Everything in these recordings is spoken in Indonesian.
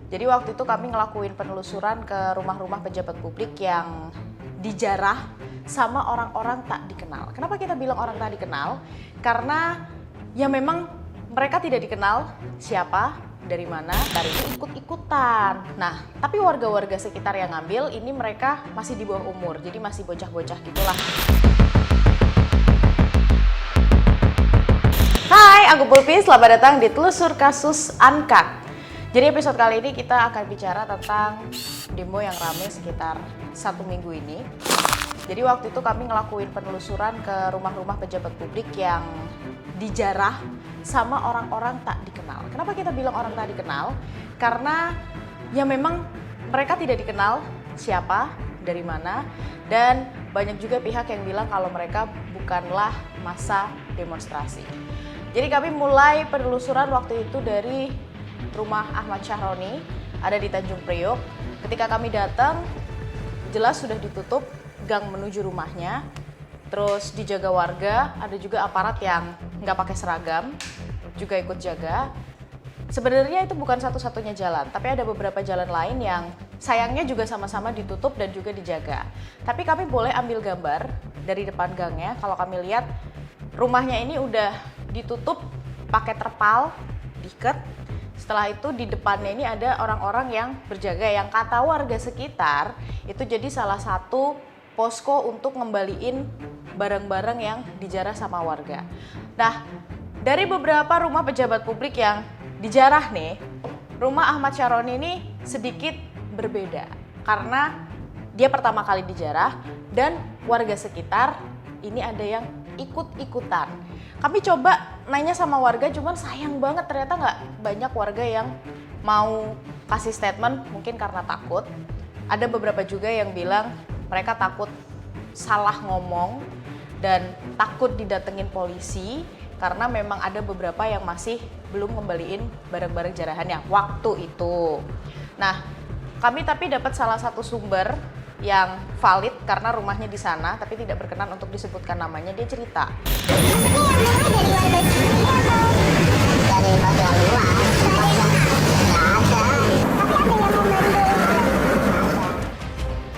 Jadi waktu itu kami ngelakuin penelusuran ke rumah-rumah pejabat publik yang dijarah sama orang-orang tak dikenal. Kenapa kita bilang orang tak dikenal? Karena ya memang mereka tidak dikenal siapa, dari mana, dari itu ikut-ikutan. Nah, tapi warga-warga sekitar yang ngambil ini mereka masih di bawah umur, jadi masih bocah-bocah gitulah. Hai, aku Pulpi, selamat datang di Telusur Kasus Uncut. Jadi episode kali ini kita akan bicara tentang demo yang ramai sekitar 1 minggu ini. Jadi waktu itu kami ngelakuin penelusuran ke rumah-rumah pejabat publik yang dijarah sama orang-orang tak dikenal. Kenapa kita bilang orang tak dikenal? Karena ya memang mereka tidak dikenal siapa, dari mana, dan banyak juga pihak yang bilang kalau mereka bukanlah massa demonstrasi. Jadi kami mulai penelusuran waktu itu dari rumah Ahmad Syahroni, ada di Tanjung Priok. Ketika kami datang, jelas sudah ditutup gang menuju rumahnya. Terus dijaga warga, ada juga aparat yang nggak pakai seragam, juga ikut jaga. Sebenarnya itu bukan satu-satunya jalan, tapi ada beberapa jalan lain yang sayangnya juga sama-sama ditutup dan juga dijaga. Tapi kami boleh ambil gambar dari depan gangnya. Kalau kami lihat rumahnya ini udah ditutup pakai terpal, diikat. Setelah itu di depannya ini ada orang-orang yang berjaga, yang kata warga sekitar itu jadi salah satu posko untuk ngembaliin barang-barang yang dijarah sama warga. Nah, dari beberapa rumah pejabat publik yang dijarah nih, rumah Ahmad Syahroni ini sedikit berbeda karena dia pertama kali dijarah dan warga sekitar ini ada yang ikut-ikutan. Kami coba nanya sama warga, cuman sayang banget ternyata nggak banyak warga yang mau kasih statement, mungkin karena takut. Ada beberapa juga yang bilang mereka takut salah ngomong dan takut didatengin polisi karena memang ada beberapa yang masih belum ngembaliin barang-barang jarahannya waktu itu. Nah, kami tapi dapat salah satu sumber yang valid karena rumahnya di sana tapi tidak berkenan untuk disebutkan namanya. Dia cerita.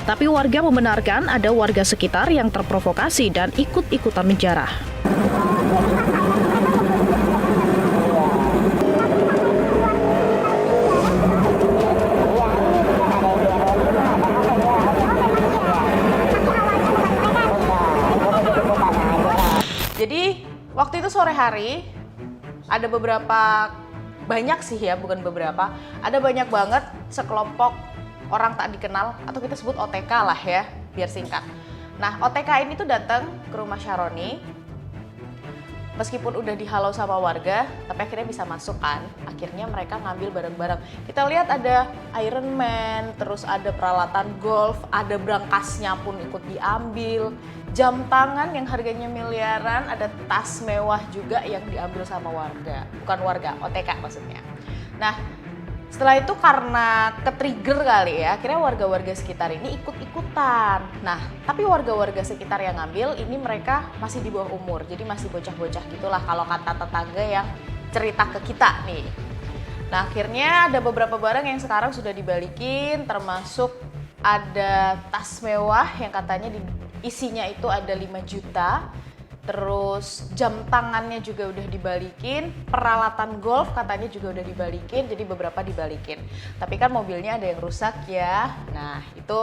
Tapi warga membenarkan ada warga sekitar yang terprovokasi dan ikut-ikutan menjarah. Jadi waktu itu sore hari ada banyak sih ya, bukan beberapa, ada banyak banget sekelompok orang tak dikenal atau kita sebut OTK lah ya, biar singkat. Nah, OTK ini tuh datang ke rumah Syahroni, meskipun udah dihalau sama warga, tapi akhirnya bisa masuk kan. Akhirnya mereka ngambil barang-barang. Kita lihat ada Iron Man, terus ada peralatan golf, ada berangkasnya pun ikut diambil. Jam tangan yang harganya miliaran, ada tas mewah juga yang diambil sama warga. Bukan warga, OTK maksudnya. Nah, setelah itu karena ke-trigger kali ya, akhirnya warga-warga sekitar ini ikut-ikutan. Nah, tapi warga-warga sekitar yang ngambil ini mereka masih di bawah umur, jadi masih bocah-bocah gitulah kalau kata tetangga yang cerita ke kita nih. Nah, akhirnya ada beberapa barang yang sekarang sudah dibalikin, termasuk ada tas mewah yang katanya isinya itu ada 5 juta. Terus jam tangannya juga udah dibalikin, peralatan golf katanya juga udah dibalikin, jadi beberapa dibalikin. Tapi kan mobilnya ada yang rusak ya, nah itu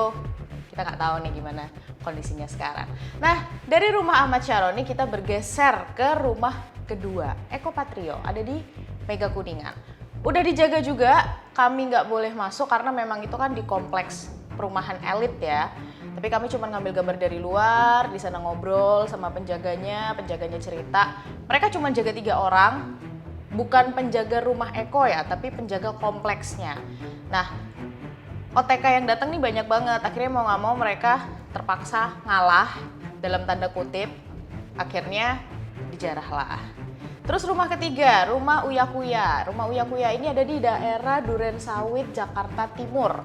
kita nggak tahu nih gimana kondisinya sekarang. Nah, dari rumah Ahmad Syahroni kita bergeser ke rumah kedua, Eko Patrio, ada di Mega Kuningan. Udah dijaga juga, kami nggak boleh masuk karena memang itu kan di kompleks perumahan elit ya. Tapi kami cuma ngambil gambar dari luar, di sana ngobrol sama penjaganya cerita. Mereka cuma jaga 3 orang, bukan penjaga rumah Eko ya, tapi penjaga kompleksnya. Nah, OTK yang datang nih banyak banget, akhirnya mau nggak mau mereka terpaksa ngalah, dalam tanda kutip, akhirnya dijarah lah. Terus rumah ketiga, rumah Uya Kuya. Rumah Uya Kuya ini ada di daerah Durensawit, Jakarta Timur.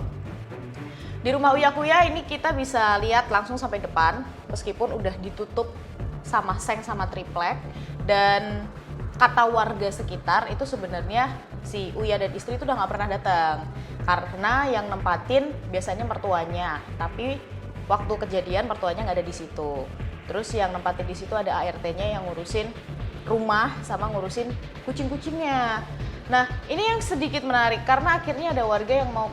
Di rumah Uya Kuya ini kita bisa lihat langsung sampai depan, meskipun udah ditutup sama seng sama triplek. Dan kata warga sekitar itu sebenarnya si Uya dan istri itu udah nggak pernah datang. karena yang nempatin biasanya mertuanya, tapi waktu kejadian mertuanya nggak ada di situ. Terus yang nempatin di situ ada ART-nya yang ngurusin rumah sama ngurusin kucing-kucingnya. Nah, ini yang sedikit menarik karena akhirnya ada warga yang mau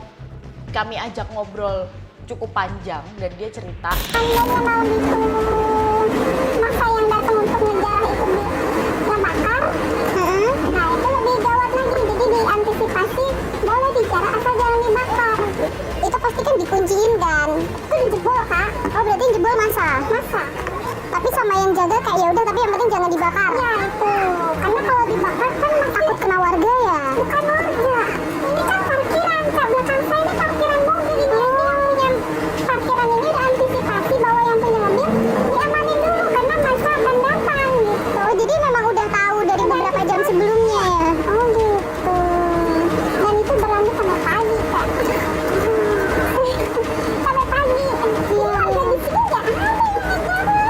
kami ajak ngobrol cukup panjang dan dia cerita. Seandainya malam itu masa yang datang untuk ngejarah itu dibakar, nah itu lebih gawat lagi. Jadi diantisipasi boleh dijarah asal jangan dibakar. Itu pasti kan dikunciin kan. Itu dijebol kak. Oh berarti jebol masa. Tapi sama yang jaga kayak ya udah tapi yang penting jangan dibakar. Ya itu. Karena kalau dibakar kan takut kena warga ya. Bukan warga. Ini kan parkiran kak, belakang saya ini parkiran mobil ini. Yang punya parkiran ini diantisipasi bahwa yang punya mobil diamanin dulu karena masa akan datang gitu. Jadi memang udah tahu dari beberapa jam sebelumnya ya. Oh gitu. Dan itu berlanjut sampai pagi kak. Sampai pagi. Iya. Warga di sini nggak ada yang ngejarah.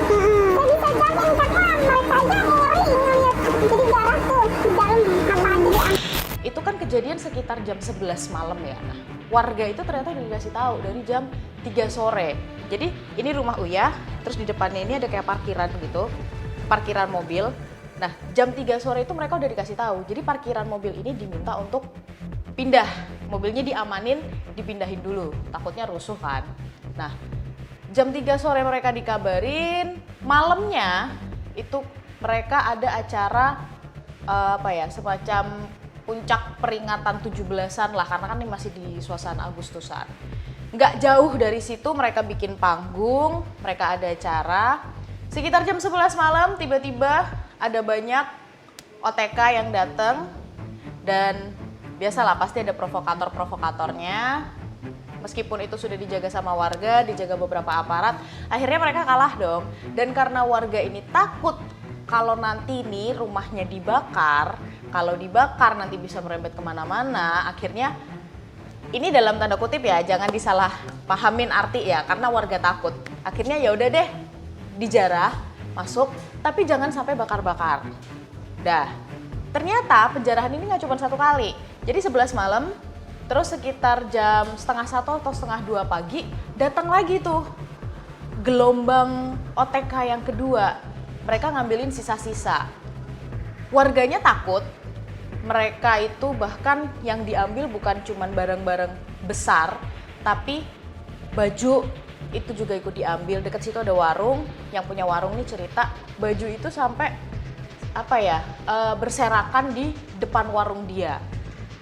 Jadi saya jamin karena mereka aja ngeri ngeliat. Jadi jarah tuh di dalam apa aja. Itu kan kejadian sekitar jam 11 malam ya. Nah, warga itu ternyata udah dikasih tahu dari jam 3 sore. Jadi ini rumah Uya, terus di depannya ini ada kayak parkiran gitu, parkiran mobil. Nah, jam 3 sore itu mereka udah dikasih tahu. Jadi parkiran mobil ini diminta untuk pindah. Mobilnya diamanin, dipindahin dulu. Takutnya rusuh kan. Nah, jam 3 sore mereka dikabarin, malamnya itu mereka ada acara semacam puncak peringatan 17-an lah, karena kan ini masih di suasana Agustusan. Nggak jauh dari situ mereka bikin panggung, mereka ada acara. Sekitar jam 11 malam tiba-tiba ada banyak OTK yang datang dan biasalah pasti ada provokator-provokatornya. Meskipun itu sudah dijaga sama warga, dijaga beberapa aparat, akhirnya mereka kalah dong. Dan karena warga ini takut kalau nanti nih rumahnya dibakar, kalau dibakar nanti bisa merembet kemana-mana, akhirnya ini dalam tanda kutip ya, jangan disalah pahamin arti ya, karena warga takut. Akhirnya ya udah deh, dijarah, masuk, tapi jangan sampai bakar-bakar. Dah, ternyata penjarahan ini nggak cuma satu kali. Jadi 11 malam, terus sekitar jam setengah 1 atau setengah 2 pagi, datang lagi tuh gelombang OTK yang kedua. Mereka ngambilin sisa-sisa. Warganya takut, mereka itu bahkan yang diambil bukan cuman barang-barang besar, tapi baju itu juga ikut diambil. Dekat situ ada warung, yang punya warung nih cerita, baju itu sampai berserakan di depan warung dia.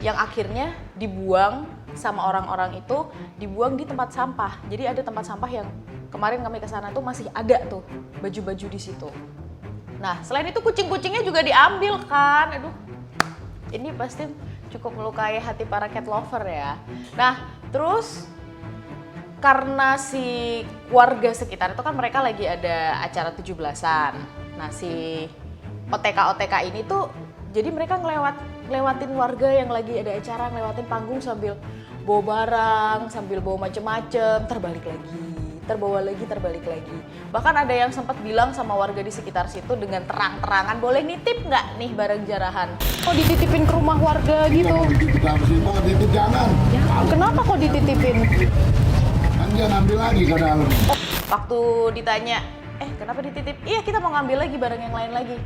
Yang akhirnya dibuang sama orang-orang itu, dibuang di tempat sampah. Jadi ada tempat sampah yang kemarin kami kesana tuh masih ada tuh baju-baju di situ. Nah, selain itu kucing-kucingnya juga diambil kan. Aduh, ini pasti cukup melukai hati para cat lover ya. Nah, terus karena si warga sekitar itu kan mereka lagi ada acara 17-an. Nah, si OTK ini tuh jadi mereka ngelewatin warga yang lagi ada acara, ngelewatin panggung sambil bawa barang, sambil bawa macem-macem, terbalik lagi. Bahkan ada yang sempat bilang sama warga di sekitar situ dengan terang-terangan, boleh nitip nggak nih barang jarahan? Kok dititipin ke rumah warga gitu? Iya, dititip mau dititip jangan. Kenapa kok dititipin? Kan dia ngambil lagi ke dalam. Waktu ditanya, kenapa dititip? Iya, kita mau ngambil lagi barang yang lain lagi.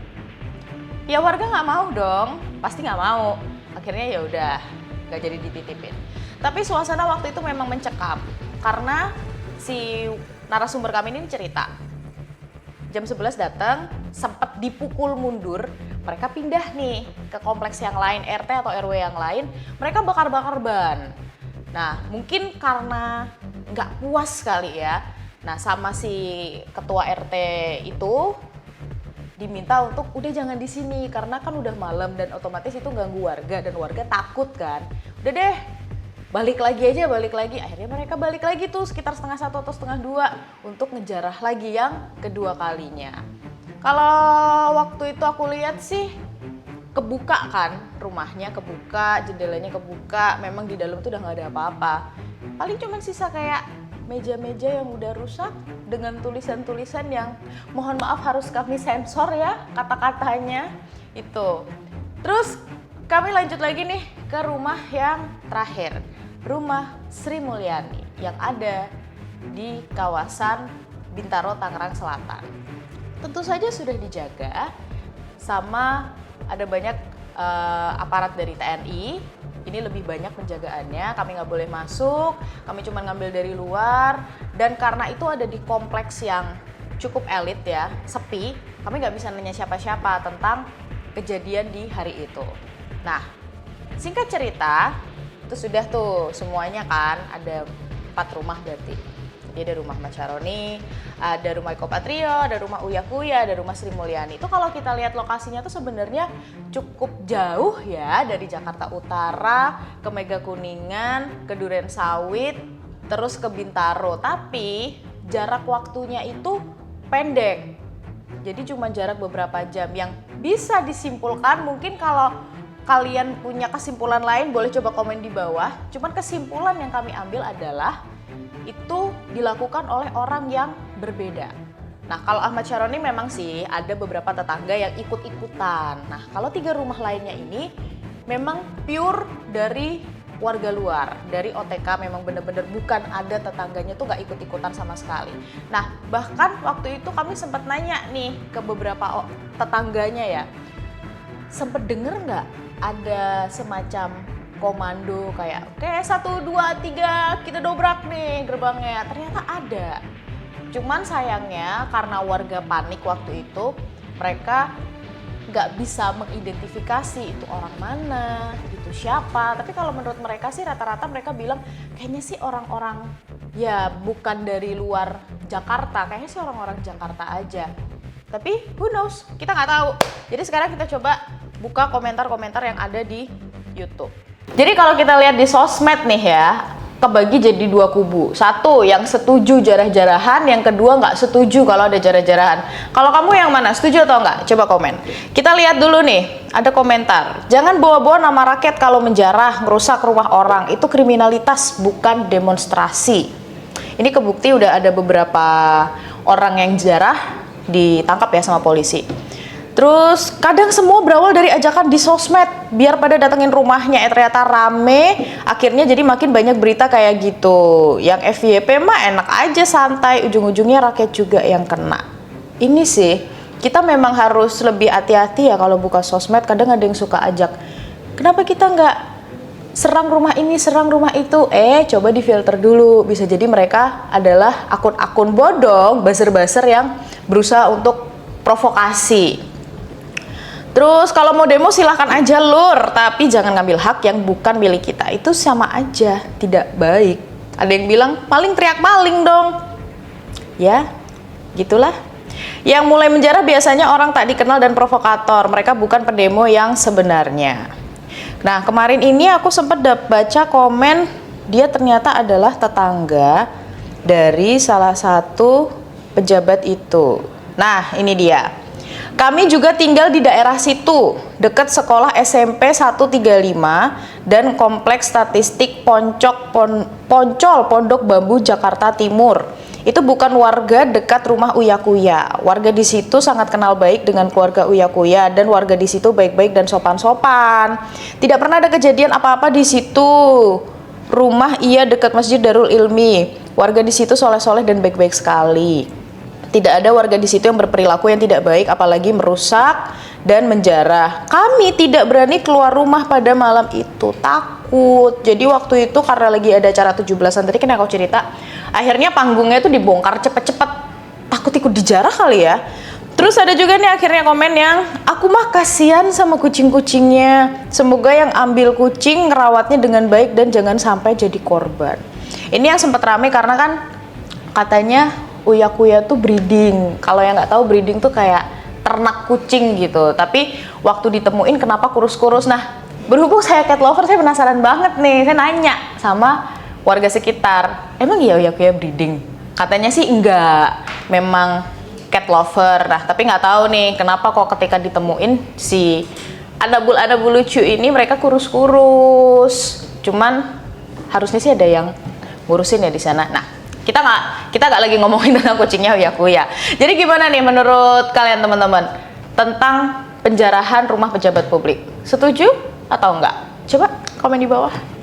Ya warga nggak mau dong, pasti nggak mau. Akhirnya ya udah, nggak jadi dititipin. Tapi suasana waktu itu memang mencekam karena si narasumber kami ini cerita, jam 11 datang, sempat dipukul mundur, mereka pindah nih ke kompleks yang lain, RT atau RW yang lain, mereka bakar-bakar ban. Nah, mungkin karena nggak puas kali ya, nah sama si ketua RT itu diminta untuk udah jangan di sini karena kan udah malam dan otomatis itu ganggu warga dan warga takut kan. Udah deh, balik lagi. Akhirnya mereka balik lagi tuh sekitar setengah 1 atau setengah 2 untuk ngejarah lagi yang kedua kalinya. Kalau waktu itu aku lihat sih kebuka kan, rumahnya kebuka, jendelanya kebuka, memang di dalam tuh udah nggak ada apa-apa. Paling cuma sisa kayak meja-meja yang udah rusak dengan tulisan-tulisan yang mohon maaf harus kami sensor ya kata-katanya itu. Terus kami lanjut lagi nih ke rumah yang terakhir, rumah Sri Mulyani yang ada di kawasan Bintaro, Tangerang Selatan. Tentu saja sudah dijaga sama ada banyak aparat dari TNI. Ini lebih banyak penjagaannya, kami nggak boleh masuk, kami cuma ngambil dari luar. Dan karena itu ada di kompleks yang cukup elit ya, sepi, kami nggak bisa nanya siapa-siapa tentang kejadian di hari itu. Nah, singkat cerita, itu sudah tuh semuanya kan, ada 4 rumah berarti. Jadi ada rumah Mas Syaroni, ada rumah Eko Patrio, ada rumah Uya Kuya, ada rumah Sri Mulyani. Itu kalau kita lihat lokasinya tuh sebenarnya cukup jauh ya, dari Jakarta Utara ke Mega Kuningan, ke Duren Sawit, terus ke Bintaro. Tapi jarak waktunya itu pendek. Jadi cuma jarak beberapa jam yang bisa disimpulkan. Mungkin kalau kalian punya kesimpulan lain boleh coba komen di bawah. Cuman kesimpulan yang kami ambil adalah itu dilakukan oleh orang yang berbeda. Nah, kalau Ahmad Syaroni memang sih ada beberapa tetangga yang ikut-ikutan. Nah, kalau 3 rumah lainnya ini memang pure dari warga luar, dari OTK, memang benar-benar bukan ada tetangganya tuh gak ikut-ikutan sama sekali. Nah, bahkan waktu itu kami sempat nanya nih ke beberapa tetangganya ya, sempet denger nggak ada semacam komando kayak oke 1, 2, 3 kita dobrak nih gerbangnya. Ternyata ada. Cuman sayangnya karena warga panik waktu itu, mereka nggak bisa mengidentifikasi itu orang mana, itu siapa. Tapi kalau menurut mereka sih rata-rata mereka bilang kayaknya sih orang-orang ya bukan dari luar Jakarta, kayaknya sih orang-orang Jakarta aja. Tapi who knows, kita nggak tahu. Jadi sekarang kita coba buka komentar-komentar yang ada di YouTube. Jadi kalau kita lihat di sosmed nih ya, kebagi jadi 2 kubu. Satu yang setuju jarah-jarahan, yang kedua nggak setuju kalau ada jarah-jarahan. Kalau kamu yang mana, setuju atau nggak? Coba komen. Kita lihat dulu nih, ada komentar. Jangan bawa-bawa nama rakyat kalau menjarah, ngerusak rumah orang. Itu kriminalitas, bukan demonstrasi. Ini kebukti udah ada beberapa orang yang jarah ditangkap ya sama polisi. Terus kadang semua berawal dari ajakan di sosmed biar pada datengin rumahnya, ternyata rame, akhirnya jadi makin banyak berita kayak gitu. Yang FYP mah enak aja santai, ujung-ujungnya rakyat juga yang kena. Ini sih kita memang harus lebih hati-hati ya kalau buka sosmed. Kadang ada yang suka ajak, kenapa kita nggak serang rumah ini, serang rumah itu? Coba difilter dulu, bisa jadi mereka adalah akun-akun bodong, buzzer-buzzer yang berusaha untuk provokasi. Terus kalau mau demo silahkan aja lur, tapi jangan ngambil hak yang bukan milik kita. Itu sama aja, tidak baik. Ada yang bilang, maling teriak maling dong. Ya, gitulah. Yang mulai menjarah biasanya orang tak dikenal dan provokator. Mereka bukan pendemo yang sebenarnya. Nah, kemarin ini aku sempat baca komen, dia ternyata adalah tetangga dari salah satu pejabat itu. Nah, ini dia. Kami juga tinggal di daerah situ, dekat sekolah SMP 135 dan kompleks statistik Poncol Pondok Bambu Jakarta Timur. Itu bukan warga dekat rumah Uya Kuya. Warga di situ sangat kenal baik dengan keluarga Uya Kuya dan warga di situ baik-baik dan sopan-sopan. Tidak pernah ada kejadian apa-apa di situ. Rumah ia dekat Masjid Darul Ilmi. Warga di situ soleh-soleh dan baik-baik sekali. Tidak ada warga di situ yang berperilaku yang tidak baik, apalagi merusak dan menjarah. Kami tidak berani keluar rumah pada malam itu, takut. Jadi waktu itu karena lagi ada acara 17-an tadi kan aku cerita, akhirnya panggungnya itu dibongkar cepet-cepet. Takut ikut dijarah kali ya. Terus ada juga nih akhirnya komen yang, aku mah kasihan sama kucing-kucingnya. Semoga yang ambil kucing ngerawatnya dengan baik dan jangan sampai jadi korban. Ini yang sempat rame karena kan katanya Uya Kuya tuh breeding. Kalau yang nggak tahu, breeding tuh kayak ternak kucing gitu. Tapi waktu ditemuin kenapa kurus-kurus. Nah, berhubung saya cat lover, saya penasaran banget nih. Saya nanya sama warga sekitar, emang iya Uya Kuya breeding? Katanya sih enggak, memang cat lover. Nah, tapi nggak tahu nih kenapa kok ketika ditemuin si anabul lucu ini mereka kurus-kurus. Cuman harusnya sih ada yang ngurusin ya di sana. Nah, kita nggak lagi ngomongin tentang kucingnya Uya Kuya. Jadi gimana nih menurut kalian teman-teman tentang penjarahan rumah pejabat publik? Setuju atau enggak? Coba komen di bawah.